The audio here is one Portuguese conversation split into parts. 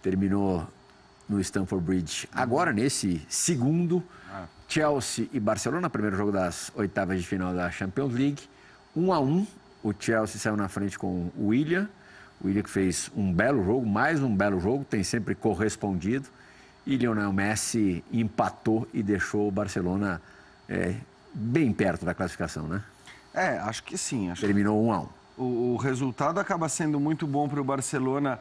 terminou no Stamford Bridge. Agora, nesse segundo, Chelsea e Barcelona, primeiro jogo das oitavas de final da Champions League, 1-1. O Chelsea saiu na frente com o Willian. O Willian que fez um belo jogo, mais um belo jogo, tem sempre correspondido. E Lionel Messi empatou e deixou o Barcelona bem perto da classificação, né? Acho que sim. Terminou 1-1. O resultado acaba sendo muito bom para o Barcelona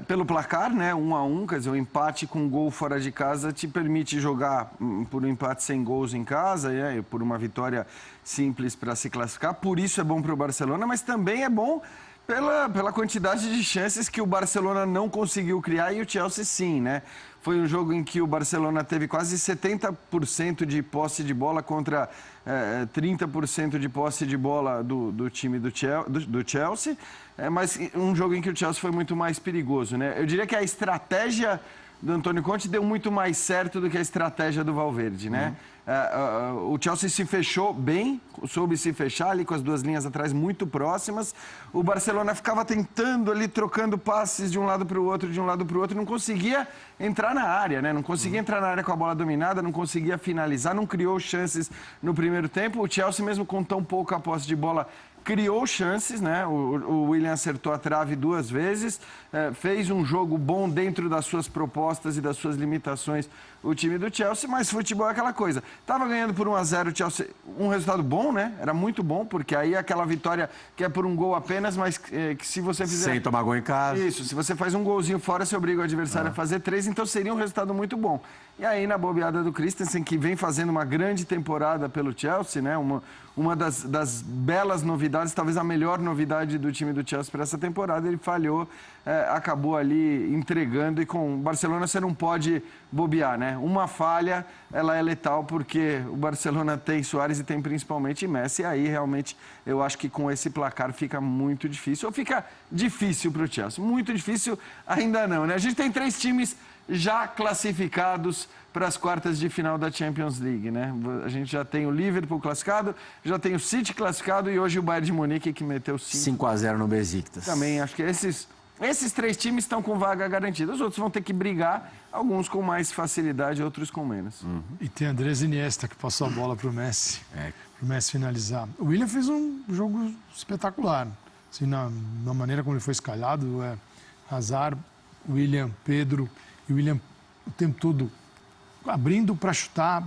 pelo placar, né? 1-1, quer dizer, o empate com gol fora de casa te permite jogar por um empate sem gols em casa, e por uma vitória simples para se classificar. Por isso é bom para o Barcelona, mas também é bom pela quantidade de chances que o Barcelona não conseguiu criar e o Chelsea sim, né? Foi um jogo em que o Barcelona teve quase 70% de posse de bola contra 30% de posse de bola do time do Chelsea, mas um jogo em que o Chelsea foi muito mais perigoso, né? Eu diria que a estratégia do Antônio Conte deu muito mais certo do que a estratégia do Valverde, né? O Chelsea se fechou bem, soube se fechar ali com as duas linhas atrás muito próximas. O Barcelona ficava tentando ali, trocando passes de um lado para o outro, não conseguia entrar na área, né? Não conseguia entrar na área com a bola dominada, não conseguia finalizar, não criou chances no primeiro tempo. O Chelsea, mesmo com tão pouca posse de bola, criou chances, né? O Willian acertou a trave 2 vezes, fez um jogo bom dentro das suas propostas e das suas limitações, o time do Chelsea, mas futebol é aquela coisa. Tava ganhando por 1-0 o Chelsea, um resultado bom, né? Era muito bom, porque aí é aquela vitória que é por um gol apenas, mas que se você fizer... Sem tomar gol em casa. Isso, se você faz um golzinho fora, você obriga o adversário a fazer 3, então seria um resultado muito bom. E aí, na bobeada do Christensen, que vem fazendo uma grande temporada pelo Chelsea, né? Uma das belas novidades, talvez a melhor novidade do time do Chelsea para essa temporada, ele falhou, acabou ali entregando, e com o Barcelona você não pode bobear, né? Uma falha, ela é letal, porque o Barcelona tem Suárez e tem principalmente Messi, e aí realmente eu acho que com esse placar fica muito difícil, ou fica difícil para o Chelsea, muito difícil ainda não, né? A gente tem 3 times já classificados para as quartas de final da Champions League, né? A gente já tem o Liverpool classificado, já tem o City classificado e hoje o Bayern de Munique que meteu 5-0 no Besiktas. Também acho que esses 3 times estão com vaga garantida. Os outros vão ter que brigar, alguns com mais facilidade, outros com menos. E tem Andrés Iniesta que passou a bola para o Messi, para o Messi finalizar. O Willian fez um jogo espetacular, assim, na maneira como ele foi escalado, Hazard, Willian, Pedro e o Willian o tempo todo abrindo para chutar,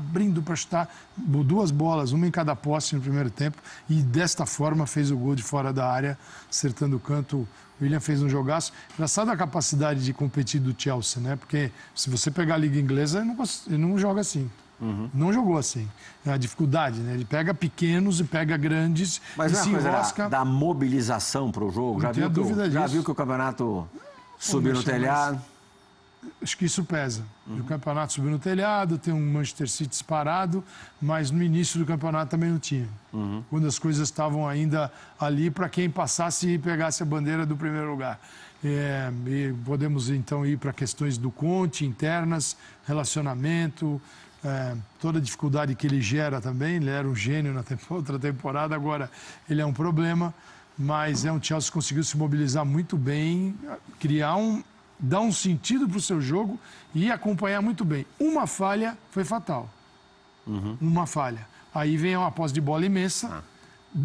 2 bolas, uma em cada poste no primeiro tempo, e desta forma fez o gol de fora da área, acertando o canto. O Willian fez um jogaço. Engraçado a capacidade de competir do Chelsea, né? Porque se você pegar a Liga Inglesa, ele não joga assim. Não jogou assim. É a dificuldade, né? Ele pega pequenos e pega grandes. Mas e não é se uma coisa enrosca. da mobilização para o jogo? Já viu que o campeonato subiu no telhado? Acho que isso pesa. O campeonato subiu no telhado, tem um Manchester City disparado, mas no início do campeonato também não tinha. Quando as coisas estavam ainda ali para quem passasse e pegasse a bandeira do primeiro lugar. E podemos então ir para questões do Conte, internas, relacionamento, toda a dificuldade que ele gera também. Ele era um gênio na outra temporada, agora ele é um problema, mas o Chelsea conseguiu se mobilizar muito bem, dar um sentido para o seu jogo e acompanhar muito bem. Uma falha foi fatal. Uma falha. Aí vem uma posse de bola imensa,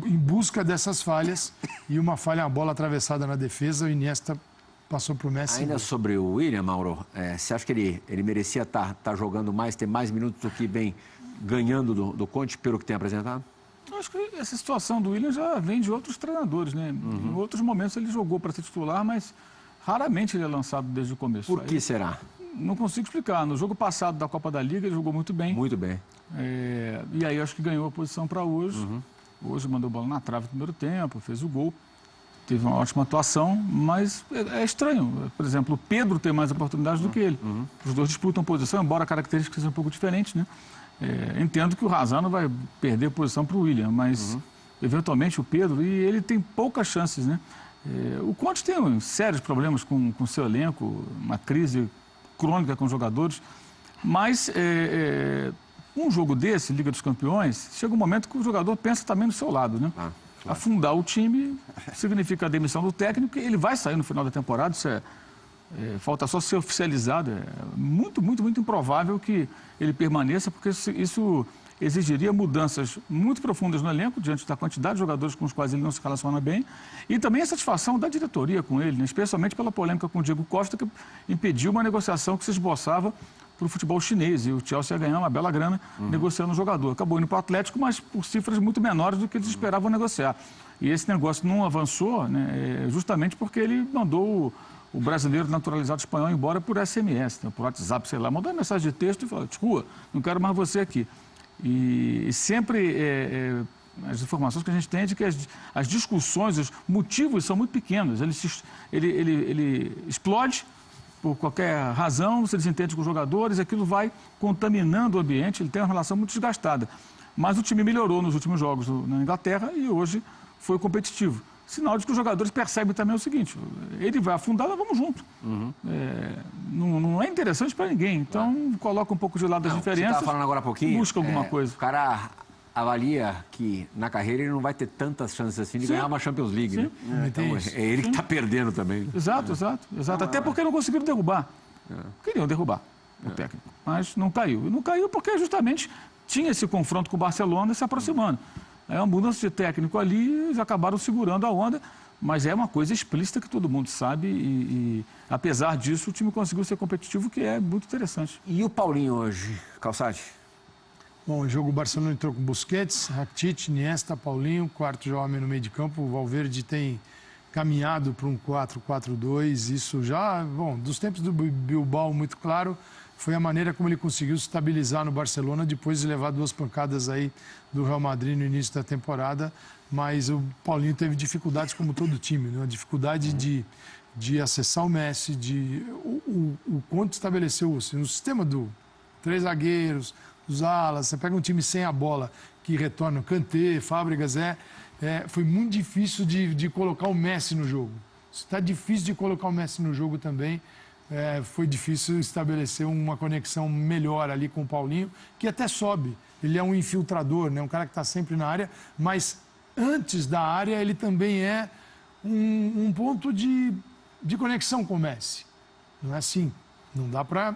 em busca dessas falhas, e uma falha, uma bola atravessada na defesa, o Iniesta passou para o Messi. Ainda sobre o Willian, Mauro, você acha que ele merecia estar jogando mais, ter mais minutos do que vem ganhando do Conte, pelo que tem apresentado? Eu acho que essa situação do Willian já vem de outros treinadores, né? Em outros momentos ele jogou para ser titular, mas raramente ele é lançado desde o começo. Por que será? Não consigo explicar. No jogo passado da Copa da Liga, ele jogou muito bem. Muito bem. E aí eu acho que ganhou a posição para hoje. Hoje mandou bola na trave no primeiro tempo, fez o gol. Teve uma ótima atuação, mas é estranho. Por exemplo, o Pedro tem mais oportunidades do que ele. Os dois disputam posição, embora a característica seja um pouco diferente, né? Entendo que o Hazard não vai perder posição para o Willian, mas eventualmente o Pedro, e ele tem poucas chances, né? O Conte tem sérios problemas com o seu elenco, uma crise crônica com os jogadores, mas um jogo desse, Liga dos Campeões, chega um momento que o jogador pensa também no seu lado, né? Claro. Afundar o time significa a demissão do técnico, ele vai sair no final da temporada, isso é falta só ser oficializado. É muito improvável que ele permaneça, porque isso exigiria mudanças muito profundas no elenco, diante da quantidade de jogadores com os quais ele não se relaciona bem, e também a satisfação da diretoria com ele, né? Especialmente pela polêmica com o Diego Costa, que impediu uma negociação que se esboçava para o futebol chinês, e o Chelsea ia ganhar uma bela grana negociando o jogador. Acabou indo para o Atlético, mas por cifras muito menores do que eles esperavam negociar. E esse negócio não avançou, né, justamente porque ele mandou o brasileiro naturalizado espanhol embora por SMS, né, por WhatsApp, sei lá, mandou uma mensagem de texto e falou: "Desculpa, não quero mais você aqui". E sempre as informações que a gente tem é de que as discussões, os motivos são muito pequenos. Ele explode por qualquer razão, se desentende com os jogadores, aquilo vai contaminando o ambiente, ele tem uma relação muito desgastada. Mas o time melhorou nos últimos jogos na Inglaterra e hoje foi competitivo. Sinal de que os jogadores percebem também o seguinte: ele vai afundar, nós vamos junto. Não é interessante para ninguém. Então, coloca um pouco de lado as diferenças. Você estava falando agora há pouquinho. Busca alguma coisa. O cara avalia que na carreira ele não vai ter tantas chances assim de ganhar uma Champions League. Né? Então, é ele que está perdendo também. Exato. Até porque não conseguiram derrubar. Queriam derrubar o técnico, mas não caiu. E não caiu porque justamente tinha esse confronto com o Barcelona se aproximando. É uma mudança de técnico ali, eles acabaram segurando a onda, mas é uma coisa explícita que todo mundo sabe e apesar disso, o time conseguiu ser competitivo, que é muito interessante. E o Paulinho hoje, Calçade? Bom, o jogo o Barcelona entrou com Busquets, Rakitic, Iniesta, Paulinho, quarto homem no meio de campo. O Valverde tem caminhado para um 4-4-2, isso já, bom, dos tempos do Bilbao, muito claro, foi a maneira como ele conseguiu se estabilizar no Barcelona depois de levar 2 pancadas aí do Real Madrid no início da temporada, mas o Paulinho teve dificuldades como todo time, né? A dificuldade de acessar o Messi, o quanto estabeleceu assim, no sistema do 3 zagueiros, os alas, você pega um time sem a bola que retorna, Kanté, Fábregas, foi muito difícil de colocar o Messi no jogo. Está difícil de colocar o Messi no jogo também. Foi difícil estabelecer uma conexão melhor ali com o Paulinho, que até sobe. Ele é um infiltrador, né? Um cara que está sempre na área, mas antes da área ele também é um ponto de conexão com o Messi. Não é assim, não dá para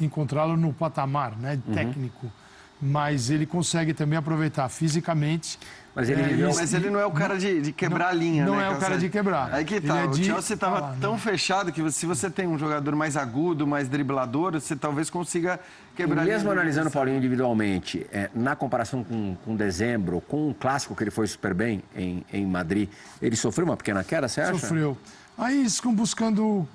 encontrá-lo no patamar, né, técnico, mas ele consegue também aproveitar fisicamente. Mas ele não é o cara de quebrar a linha, não né? Não é o cara de quebrar. Aí que tá, o Chelsea estava tão fechado que se você tem um jogador mais agudo, mais driblador, você talvez consiga quebrar a linha. Mesmo analisando o Paulinho individualmente, na comparação com dezembro, com o clássico que ele foi super bem em Madrid, ele sofreu uma pequena queda, você acha? Sofreu. Aí eles ficam buscando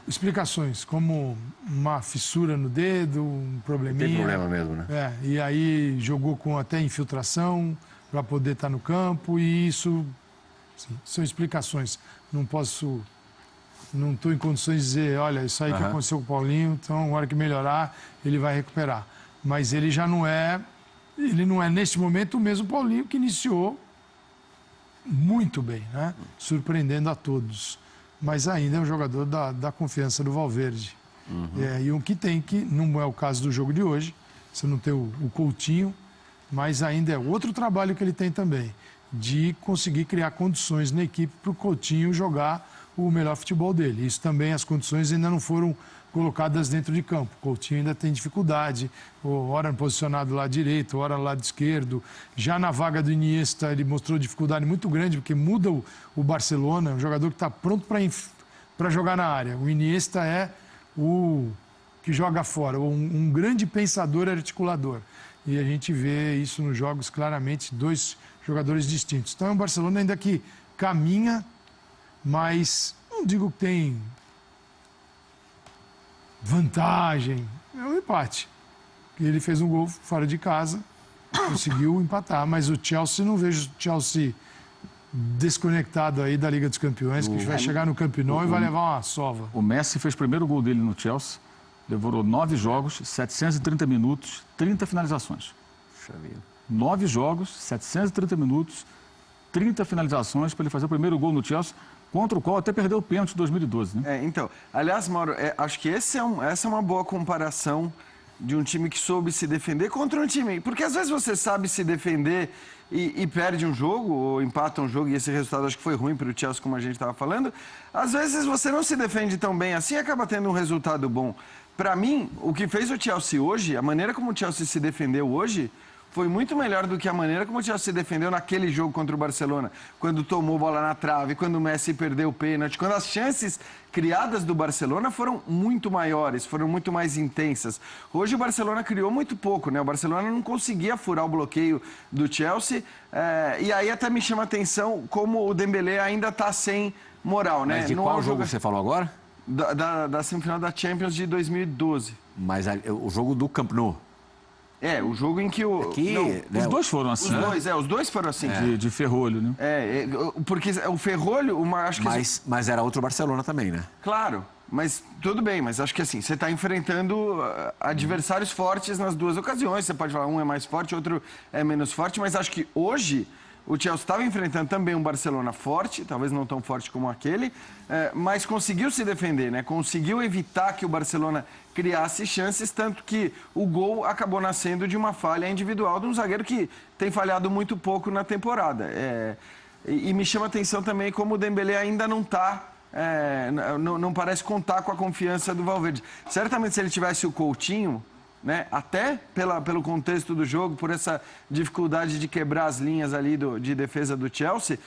explicações, como uma fissura no dedo, um probleminha. Tem problema mesmo, né? E aí jogou com até infiltração para poder estar no campo, e isso, sim, são explicações. Não estou em condições de dizer, olha, isso aí que aconteceu com o Paulinho, então, na hora que melhorar, ele vai recuperar. Mas ele já não é, neste momento, o mesmo Paulinho que iniciou muito bem, né? Surpreendendo a todos. Mas ainda é um jogador da confiança do Valverde. E o que não é o caso do jogo de hoje, você não tem o Coutinho, mas ainda é outro trabalho que ele tem também, de conseguir criar condições na equipe para o Coutinho jogar o melhor futebol dele. Isso também, as condições ainda não foram colocadas dentro de campo. O Coutinho ainda tem dificuldade, ora posicionado lá direito, ora lá lado esquerdo. Já na vaga do Iniesta, ele mostrou dificuldade muito grande, porque muda o Barcelona, um jogador que está pronto para jogar na área. O Iniesta é o que joga fora, um grande pensador e articulador. E a gente vê isso nos jogos claramente, 2 jogadores distintos. Então é um Barcelona ainda que caminha, mas não digo que tem vantagem, é um empate. Ele fez um gol fora de casa, conseguiu empatar, mas o Chelsea, não vejo o Chelsea desconectado aí da Liga dos Campeões, que vai chegar no Camp Nou e vai levar uma sova. O Messi fez o primeiro gol dele no Chelsea, devorou 9 jogos, 730 minutos, 30 finalizações. 9 jogos, 730 minutos, 30 finalizações para ele fazer o primeiro gol no Chelsea, contra o qual até perdeu o pênalti em 2012, né? Então, aliás, Mauro, acho que essa é uma boa comparação de um time que soube se defender contra um time... Porque às vezes você sabe se defender e perde um jogo, ou empata um jogo, e esse resultado acho que foi ruim para o Chelsea, como a gente estava falando. Às vezes você não se defende tão bem assim e acaba tendo um resultado bom. Para mim, o que fez o Chelsea hoje, a maneira como o Chelsea se defendeu hoje, foi muito melhor do que a maneira como o Chelsea se defendeu naquele jogo contra o Barcelona, quando tomou bola na trave, quando o Messi perdeu o pênalti, quando as chances criadas do Barcelona foram muito maiores, foram muito mais intensas. Hoje o Barcelona criou muito pouco, né? O Barcelona não conseguia furar o bloqueio do Chelsea, e aí até me chama a atenção como o Dembélé ainda está sem moral, né? Mas de não qual é um jogo você falou agora? Da semifinal da Champions de 2012. Mas o jogo do Camp Nou. O jogo em que o... Os dois foram assim. Os dois foram assim. De ferrolho, né? Porque o ferrolho, acho que... Mas era outro Barcelona também, né? Claro, mas tudo bem, mas acho que assim, você está enfrentando adversários fortes nas duas ocasiões. Você pode falar, um é mais forte, outro é menos forte, mas acho que hoje o Chelsea estava enfrentando também um Barcelona forte, talvez não tão forte como aquele, mas conseguiu se defender, né? Conseguiu evitar que o Barcelona criasse chances, tanto que o gol acabou nascendo de uma falha individual de um zagueiro que tem falhado muito pouco na temporada. E me chama a atenção também como o Dembélé ainda não está... não parece contar com a confiança do Valverde. Certamente, se ele tivesse o Coutinho, né, até pelo contexto do jogo, por essa dificuldade de quebrar as linhas ali de defesa do Chelsea,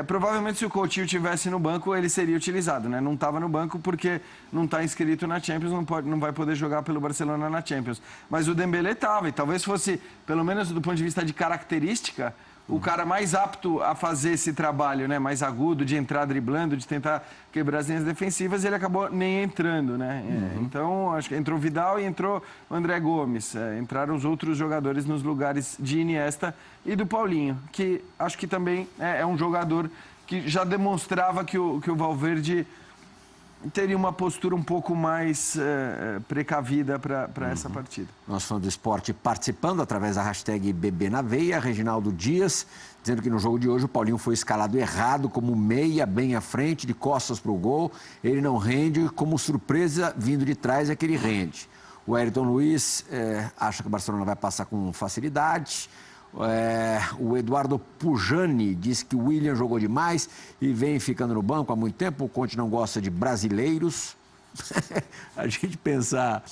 provavelmente se o Coutinho estivesse no banco, ele seria utilizado, né? Não estava no banco porque não está inscrito na Champions, não vai poder jogar pelo Barcelona na Champions. Mas o Dembélé estava, e talvez fosse, pelo menos do ponto de vista de característica, o cara mais apto a fazer esse trabalho, né, mais agudo, de entrar driblando, de tentar quebrar as linhas defensivas, ele acabou nem entrando, né? Então, acho que entrou o Vidal e entrou o André Gomes. Entraram os outros jogadores nos lugares de Iniesta e do Paulinho, que acho que também é um jogador que já demonstrava que o Valverde teria uma postura um pouco mais precavida para essa partida. Nós fãs do esporte participando através da hashtag BBNaveia, Reginaldo Dias, dizendo que no jogo de hoje o Paulinho foi escalado errado como meia, bem à frente, de costas para o gol. Ele não rende, como surpresa, vindo de trás é que ele rende. O Ayrton Luiz acha que o Barcelona vai passar com facilidade. O Eduardo Pujani diz que o William jogou demais e vem ficando no banco há muito tempo. O Conte não gosta de brasileiros. A gente pensar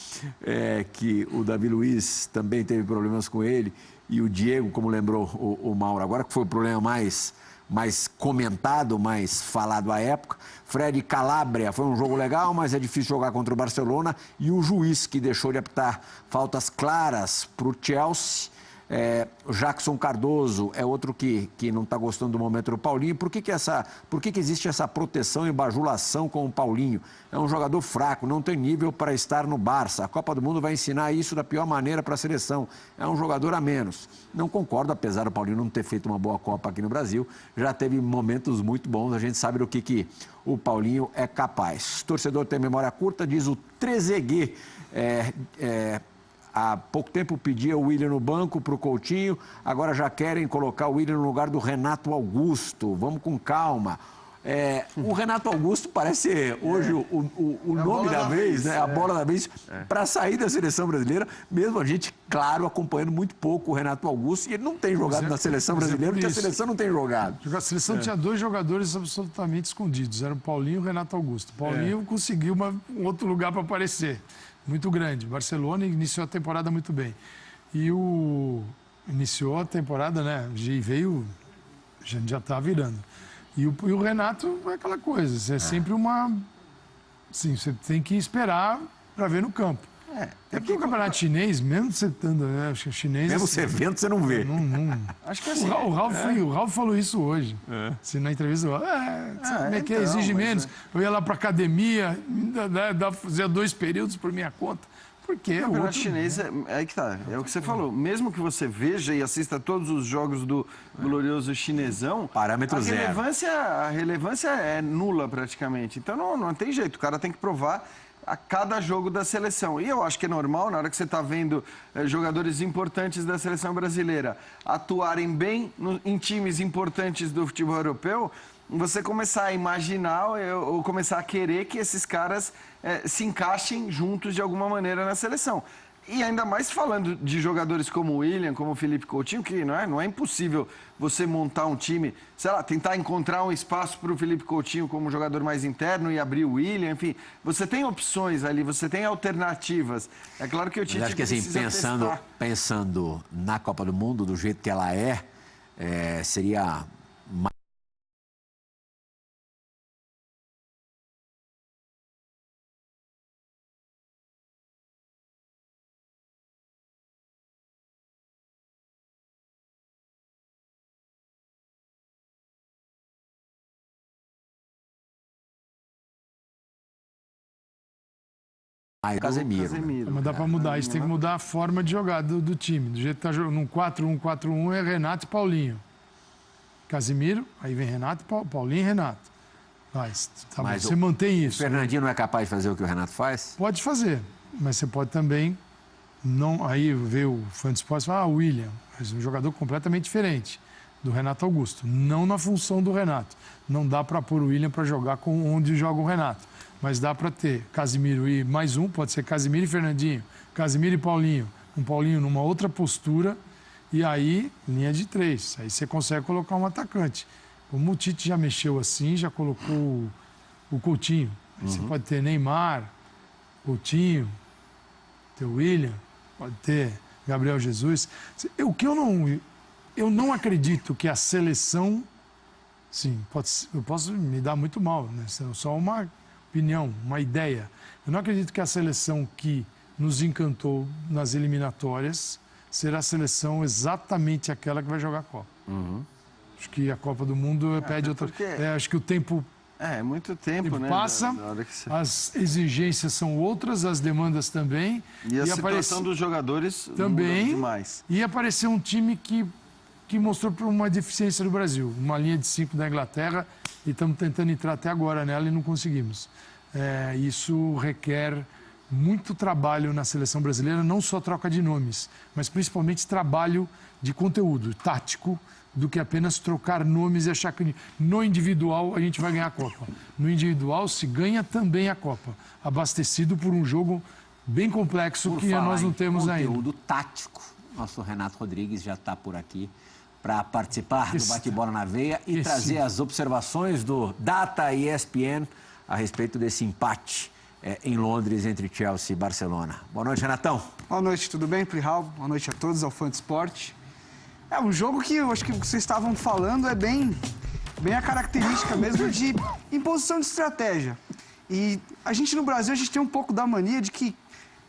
que o Davi Luiz também teve problemas com ele e o Diego, como lembrou o Mauro agora, que foi o problema mais comentado, mais falado à época. Fred Calabria, foi um jogo legal, mas é difícil jogar contra o Barcelona. E o juiz, que deixou de apitar faltas claras para o Chelsea. O Jackson Cardoso é outro que não está gostando do momento do Paulinho. Por que existe essa proteção e bajulação com o Paulinho? É um jogador fraco, não tem nível para estar no Barça. A Copa do Mundo vai ensinar isso da pior maneira para a seleção. É um jogador a menos. Não concordo, apesar do Paulinho não ter feito uma boa Copa aqui no Brasil. Já teve momentos muito bons, a gente sabe do que o Paulinho é capaz. Torcedor tem memória curta, diz o Trezeguet. Há pouco tempo pedia o William no banco para o Coutinho, agora já querem colocar o William no lugar do Renato Augusto. Vamos com calma. O Renato Augusto parece ser hoje o nome da vez, né? A bola da vez para sair da seleção brasileira, mesmo a gente, claro, acompanhando muito pouco o Renato Augusto, e ele não tem jogado na seleção brasileira, porque a seleção não tem jogado. A seleção tinha dois jogadores absolutamente escondidos, eram o Paulinho e o Renato Augusto. Paulinho conseguiu um outro lugar para aparecer. Muito grande. Barcelona iniciou a temporada muito bem. E iniciou a temporada, né? Veio, já está virando. E o Renato é aquela coisa. É sempre uma... Sim, você tem que esperar para ver no campo. Porque o campeonato chinês, mesmo você estando... Acho que o chinês... Mesmo você vendo, você não vê. Acho que é assim. O Ralf falou isso hoje. Assim, na entrevista. Exige menos. Eu ia lá para academia, fazia 2 períodos por minha conta. Porque o campeonato chinês aí que tá. É o que você falou. Mesmo que você veja e assista todos os jogos do glorioso chinesão, parâmetro zero. A relevância é nula praticamente. Então não tem jeito. O cara tem que provar a cada jogo da seleção. E eu acho que é normal, na hora que você está vendo jogadores importantes da seleção brasileira atuarem bem em times importantes do futebol europeu, você começar a imaginar ou começar a querer que esses caras se encaixem juntos de alguma maneira na seleção. E ainda mais falando de jogadores como o William, como o Felipe Coutinho, que não é impossível você montar um time, sei lá, tentar encontrar um espaço para o Felipe Coutinho como jogador mais interno e abrir o William, enfim. Você tem opções ali, você tem alternativas. É claro que o Tite acho que assim, pensando na Copa do Mundo, do jeito que ela seria... Casemiro. Mas dá para mudar. Isso tem que mudar a forma de jogar do time. Do jeito que está jogando, num 4-1-4-1 é Renato e Paulinho. Casemiro, aí vem Renato, Paulinho e Renato. Mas você mantém isso. O Fernandinho não é capaz de fazer o que o Renato faz? Pode fazer, mas você pode também... Não, aí vê o fã de esporte e fala, William, mas um jogador completamente diferente do Renato Augusto. Não na função do Renato. Não dá para pôr o William para jogar com onde joga o Renato. Mas dá para ter Casemiro e mais um, pode ser Casemiro e Fernandinho, Casemiro e Paulinho. Um Paulinho numa outra postura e aí linha de 3. Aí você consegue colocar um atacante. Como o Tite já mexeu assim, já colocou o Coutinho. Aí você pode ter Neymar, Coutinho, ter William, pode ter Gabriel Jesus. Eu não acredito que a seleção... Sim, eu posso me dar muito mal, né? Só uma opinião, uma ideia. Eu não acredito que a seleção que nos encantou nas eliminatórias será a seleção exatamente aquela que vai jogar a Copa. Acho que a Copa do Mundo pede outra... acho que o tempo... É muito tempo, né? Passa, as exigências são outras, as demandas também. E a situação dos jogadores também muda demais. E apareceu um time que mostrou uma deficiência do Brasil. Uma linha de 5 da Inglaterra e estamos tentando entrar até agora nela e não conseguimos. Isso requer muito trabalho na seleção brasileira, não só troca de nomes, mas principalmente trabalho de conteúdo tático, do que apenas trocar nomes e achar que no individual a gente vai ganhar a Copa. No individual se ganha também a Copa, abastecido por um jogo bem complexo que nós não temos ainda. Conteúdo tático. Nosso Renato Rodrigues já está por aqui para participar do Bate-Bola na Veia e trazer as observações do Data ESPN a respeito desse empate em Londres entre Chelsea e Barcelona. Boa noite, Renatão. Boa noite, tudo bem, Plihal? Boa noite a todos, ao fã de esporte. É um jogo que eu acho que o que vocês estavam falando é bem a característica mesmo de imposição de estratégia. E a gente no Brasil, a gente tem um pouco da mania de que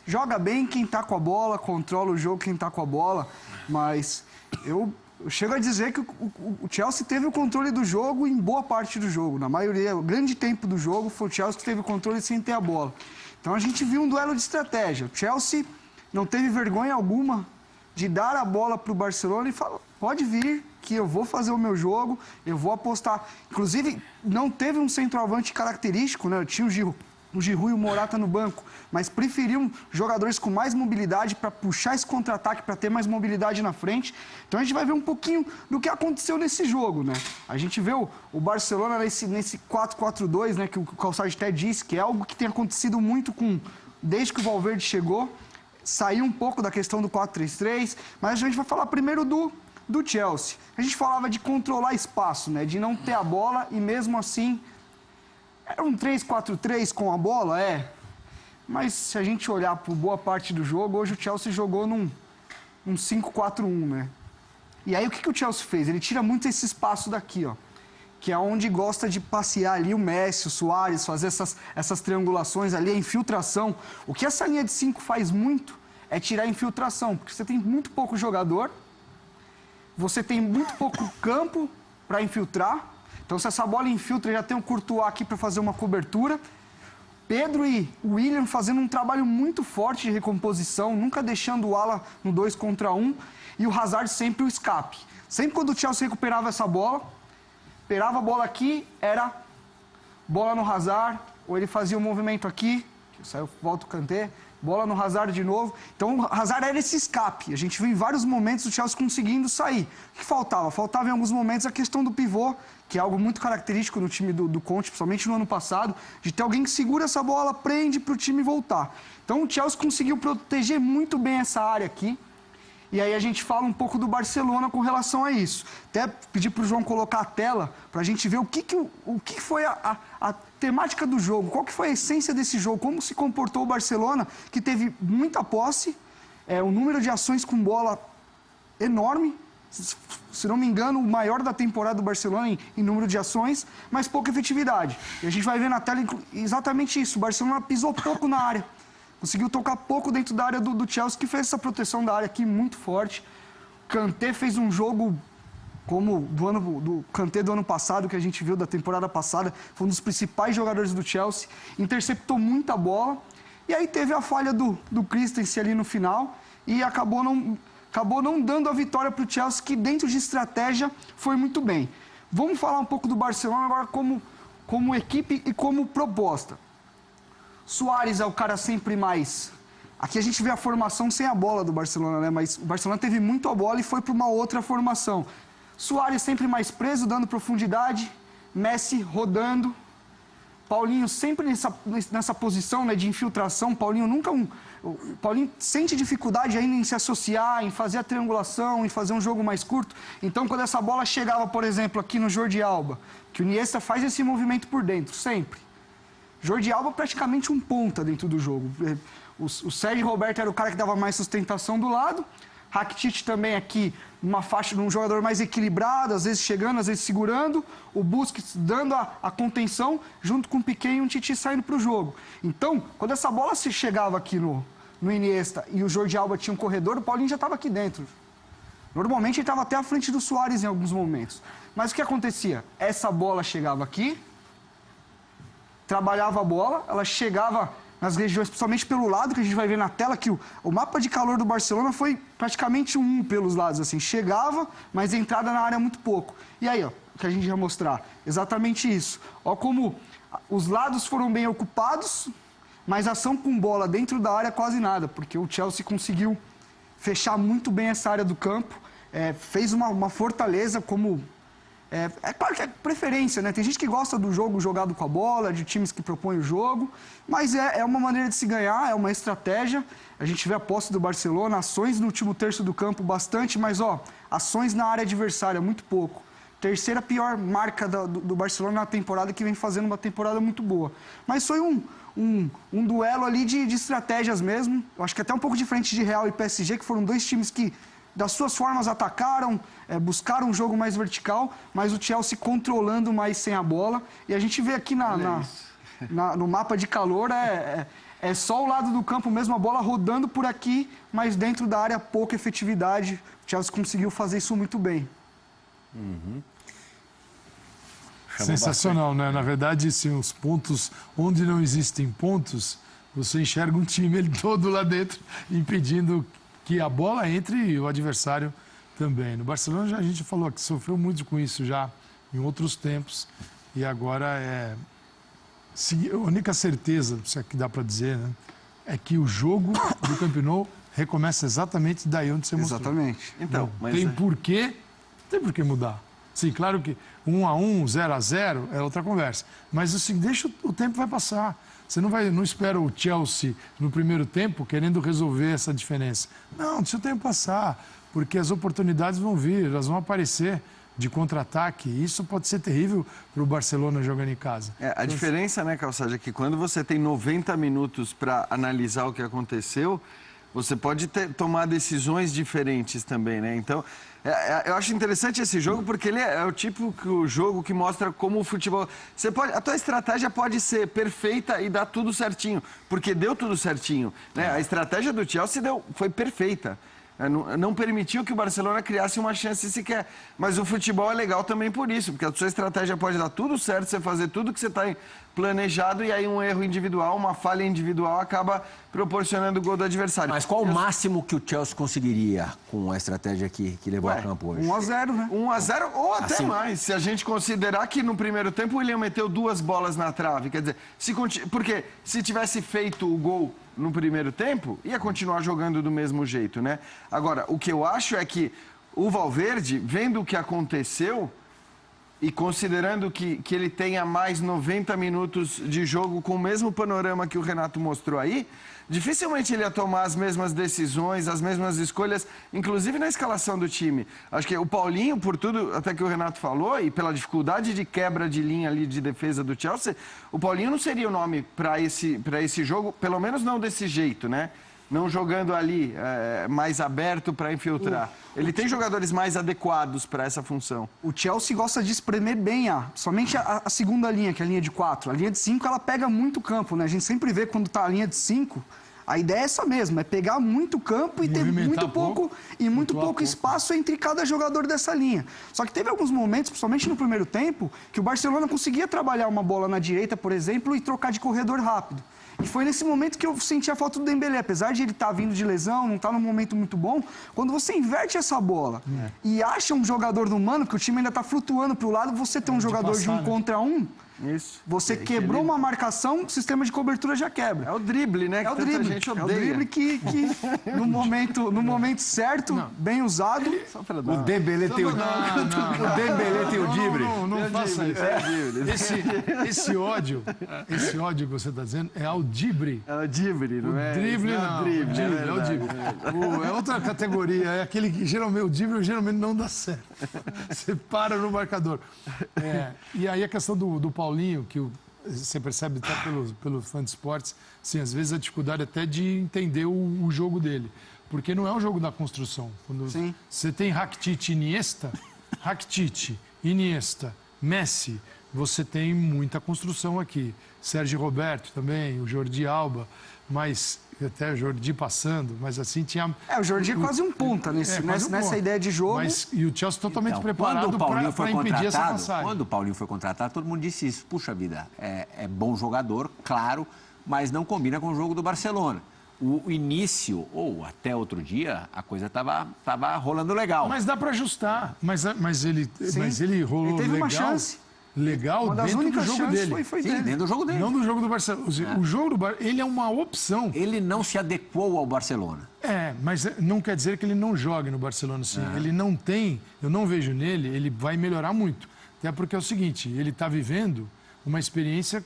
joga bem quem tá com a bola, controla o jogo quem tá com a bola, mas eu chego a dizer que o Chelsea teve o controle do jogo em boa parte do jogo. Na maioria, o grande tempo do jogo foi o Chelsea que teve o controle sem ter a bola. Então a gente viu um duelo de estratégia. O Chelsea não teve vergonha alguma de dar a bola para o Barcelona e falar, pode vir que eu vou fazer o meu jogo, eu vou apostar. Inclusive, não teve um centroavante característico, né? Tinha o Giroud e o Morata no banco, mas preferiam jogadores com mais mobilidade para puxar esse contra-ataque, para ter mais mobilidade na frente. Então a gente vai ver um pouquinho do que aconteceu nesse jogo, né? A gente vê o Barcelona nesse 4-4-2, né? Que o Calçade até disse, que é algo que tem acontecido muito desde que o Valverde chegou. Saiu um pouco da questão do 4-3-3, mas a gente vai falar primeiro do Chelsea. A gente falava de controlar espaço, né? De não ter a bola e mesmo assim... Era um 3-4-3 com a bola, Mas se a gente olhar por boa parte do jogo, hoje o Chelsea jogou num 5-4-1, né? E aí o que o Chelsea fez? Ele tira muito esse espaço daqui, ó. Que é onde gosta de passear ali o Messi, o Suárez, fazer essas triangulações ali, a infiltração. O que essa linha de 5 faz muito é tirar a infiltração, porque você tem muito pouco jogador, você tem muito pouco campo para infiltrar. Então, se essa bola infiltra, já tem o Courtois aqui para fazer uma cobertura. Pedro e o William fazendo um trabalho muito forte de recomposição, nunca deixando o ala no 2 contra 1. E o Hazard sempre o escape. Sempre quando o Chelsea recuperava essa bola, esperava a bola aqui, era bola no Hazard, ou ele fazia um movimento aqui, volta o Kanté, bola no Hazard de novo. Então o Hazard era esse escape. A gente viu em vários momentos o Chelsea conseguindo sair. O que faltava? Faltava em alguns momentos a questão do pivô, que é algo muito característico no time do Conte, principalmente no ano passado, de ter alguém que segura essa bola, prende para o time voltar. Então o Chelsea conseguiu proteger muito bem essa área aqui. E aí a gente fala um pouco do Barcelona com relação a isso. Até pedir para o João colocar a tela para a gente ver o que foi a temática do jogo, qual que foi a essência desse jogo, como se comportou o Barcelona, que teve muita posse, um número de ações com bola enorme, se não me engano, o maior da temporada do Barcelona em número de ações, mas pouca efetividade. E a gente vai ver na tela exatamente isso, o Barcelona pisou pouco na área. Conseguiu tocar pouco dentro da área do Chelsea, que fez essa proteção da área aqui muito forte. Kanté fez um jogo como do Kanté do ano passado, que a gente viu da temporada passada. Foi um dos principais jogadores do Chelsea. Interceptou muita bola. E aí teve a falha do Christensen ali no final. E acabou não dando a vitória para o Chelsea, que dentro de estratégia foi muito bem. Vamos falar um pouco do Barcelona agora como equipe e como proposta. Suárez é o cara sempre mais... Aqui a gente vê a formação sem a bola do Barcelona, né? Mas o Barcelona teve muito a bola e foi para uma outra formação. Suárez sempre mais preso, dando profundidade. Messi rodando. Paulinho sempre nessa posição, né, de infiltração. Paulinho Paulinho sente dificuldade ainda em se associar, em fazer a triangulação, em fazer um jogo mais curto. Então, quando essa bola chegava, por exemplo, aqui no Jordi Alba, que o Iniesta faz esse movimento por dentro, sempre. Jordi Alba praticamente um ponta dentro do jogo. O Sérgio Roberto era o cara que dava mais sustentação do lado. Rakitic também aqui, uma faixa de um jogador mais equilibrado, às vezes chegando, às vezes segurando. O Busquets dando a contenção, junto com o Piqué e um Titi saindo para o jogo. Então, quando essa bola se chegava aqui no Iniesta e o Jordi Alba tinha um corredor, o Paulinho já estava aqui dentro. Normalmente ele estava até à frente do Suárez em alguns momentos. Mas o que acontecia? Essa bola chegava aqui, trabalhava a bola, ela chegava nas regiões, principalmente pelo lado, que a gente vai ver na tela, que o mapa de calor do Barcelona foi praticamente pelos lados, assim, chegava, mas a entrada na área muito pouco. E aí, ó, o que a gente vai mostrar, exatamente isso. Ó como os lados foram bem ocupados, mas ação com bola dentro da área quase nada, porque o Chelsea conseguiu fechar muito bem essa área do campo, fez uma fortaleza como... É claro que é preferência, né? Tem gente que gosta do jogo jogado com a bola, de times que propõem o jogo, mas é uma maneira de se ganhar, é uma estratégia. A gente vê a posse do Barcelona, ações no último terço do campo bastante, mas ações na área adversária, muito pouco. Terceira pior marca do Barcelona na temporada, que vem fazendo uma temporada muito boa. Mas foi um duelo ali de estratégias mesmo. Eu acho que até um pouco diferente de Real e PSG, que foram dois times que das suas formas atacaram, buscaram um jogo mais vertical, mas o Chelsea controlando mais sem a bola. E a gente vê aqui no mapa de calor, é só o lado do campo mesmo, a bola rodando por aqui, mas dentro da área pouca efetividade. O Chelsea conseguiu fazer isso muito bem. Sensacional, né? Na verdade, assim, os pontos, onde não existem pontos, você enxerga um time ele todo lá dentro, impedindo que a bola entre e o adversário também. No Barcelona, a gente falou que sofreu muito com isso já em outros tempos. E agora a única certeza, se é que dá para dizer, né, é que o jogo do Camp Nou recomeça exatamente daí onde você mostrou. Exatamente. Então, tem por que mudar. Sim, claro que 1-1, 0-0 é outra conversa. Mas assim, deixa o tempo vai passar. Você não espera o Chelsea no primeiro tempo querendo resolver essa diferença. Não, deixa o tempo passar, porque as oportunidades vão vir, elas vão aparecer de contra-ataque. Isso pode ser terrível para o Barcelona jogando em casa. A diferença, né, Calçade, é que quando você tem 90 minutos para analisar o que aconteceu, você pode tomar decisões diferentes também, né? Então, eu acho interessante esse jogo porque ele é o tipo de jogo que mostra como o futebol... a tua estratégia pode ser perfeita e dar tudo certinho, porque deu tudo certinho, né? A estratégia do Chelsea foi perfeita. Não permitiu que o Barcelona criasse uma chance sequer. Mas o futebol é legal também por isso, porque a sua estratégia pode dar tudo certo, você fazer tudo que você está planejado, e aí um erro individual, uma falha individual acaba proporcionando o gol do adversário. Mas qual o máximo que o Chelsea conseguiria com a estratégia que levou a campo hoje? 1-0, né? 1-0 ou até Assim, mais, se a gente considerar que no primeiro tempo o William meteu 2 bolas na trave. Quer dizer, porque se tivesse feito o gol no primeiro tempo, ia continuar jogando do mesmo jeito, né? Agora, o que eu acho é que o Valverde, vendo o que aconteceu e considerando que ele tenha mais 90 minutos de jogo com o mesmo panorama que o Renato mostrou aí, dificilmente ele ia tomar as mesmas decisões, as mesmas escolhas, inclusive na escalação do time. Acho que o Paulinho, por tudo até que o Renato falou, e pela dificuldade de quebra de linha ali de defesa do Chelsea, o Paulinho não seria o nome para esse jogo, pelo menos não desse jeito, né? Não jogando ali mais aberto para infiltrar. Ele tem jogadores mais adequados para essa função. O Chelsea gosta de espremer bem somente a segunda linha, que é a linha de 4. A linha de 5, ela pega muito campo, né? A gente sempre vê quando tá a linha de 5, a ideia é essa mesmo, é pegar muito campo e ter muito pouco espaço entre cada jogador dessa linha. Só que teve alguns momentos, principalmente no primeiro tempo, que o Barcelona conseguia trabalhar uma bola na direita, por exemplo, e trocar de corredor rápido. E foi nesse momento que eu senti a falta do Dembélé. Apesar de ele estar vindo de lesão, não estar num momento muito bom, quando você inverte essa bola e acha um jogador no mano, porque o time ainda está flutuando para o lado, você tem um jogador de 1 contra 1, você quebrou uma marcação, o sistema de cobertura já quebra. É o drible, né? É o drible. É o drible que no momento certo, bem usado... O Dembélé tem o drible. Não faça isso. Esse ódio que você está dizendo é ao drible. É o drible, não é? Drible não. É o drible. É outra categoria. É aquele que geralmente o drible geralmente não dá certo. Você para no marcador. E aí a questão do Paulinho, que você percebe até pelo fã de esportes, assim, às vezes a dificuldade até de entender o jogo dele. Porque não é um jogo da construção. Quando você tem Rakitic, Iniesta, Messi, você tem muita construção aqui. Sérgio Roberto também, o Jordi Alba, mas até o Jordi passando, mas assim tinha... o Jordi é quase um ponta nessa ideia de jogo. E o Chelsea totalmente preparado para impedir essa passagem. Quando o Paulinho foi contratado, todo mundo disse isso. Puxa vida, é bom jogador, claro, mas não combina com o jogo do Barcelona. O início, ou até outro dia, a coisa estava rolando legal. Mas dá para ajustar. Mas ele rolou legal. Ele teve uma chance. Legal dentro do jogo dele. Foi dele. Dentro do jogo dele. Não do jogo do Barcelona. O jogo do Barcelona, ele é uma opção. Ele não se adequou ao Barcelona. Mas não quer dizer que ele não jogue no Barcelona, sim. Ele não tem, eu não vejo nele, ele vai melhorar muito. Até porque é o seguinte, ele está vivendo uma experiência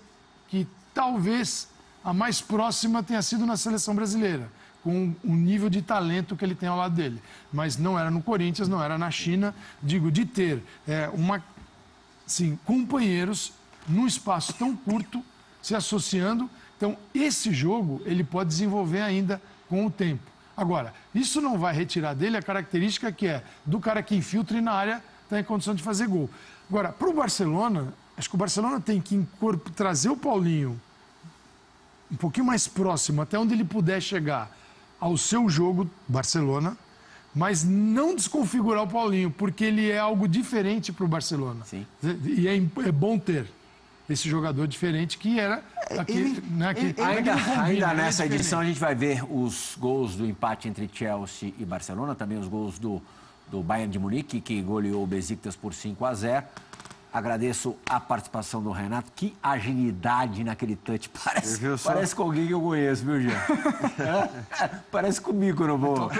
que talvez a mais próxima tenha sido na seleção brasileira, com o nível de talento que ele tem ao lado dele. Mas não era no Corinthians, não era na China, digo, de ter companheiros num espaço tão curto, se associando. Então, esse jogo ele pode desenvolver ainda com o tempo. Agora, isso não vai retirar dele a característica que é do cara que infiltra e na área está em condição de fazer gol. Agora, para o Barcelona, acho que o Barcelona tem que trazer o Paulinho um pouquinho mais próximo, até onde ele puder chegar ao seu jogo, Barcelona, mas não desconfigurar o Paulinho, porque ele é algo diferente para o Barcelona. Sim. E é bom ter esse jogador diferente que era... Ainda nessa edição a gente vai ver os gols do empate entre Chelsea e Barcelona, também os gols do Bayern de Munique, que goleou o Besiktas por 5-0. Agradeço a participação do Renato. Que agilidade naquele touch. Parece com alguém que eu conheço, viu, Jean? Parece comigo quando eu vou.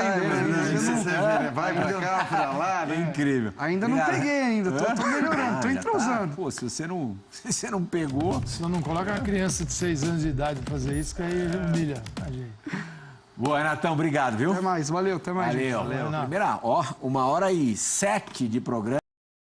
Vai pra cá, pra lá, né? É incrível. Ainda não peguei ainda, tô melhorando, tô entrosando. Pô, se você não pegou... Só não coloca uma criança de 6 anos de idade pra fazer isso, que aí humilha a gente. Boa, Renatão, obrigado, viu? Até mais, valeu, até mais. Valeu. Valeu. Primeira, 1h07 de programa.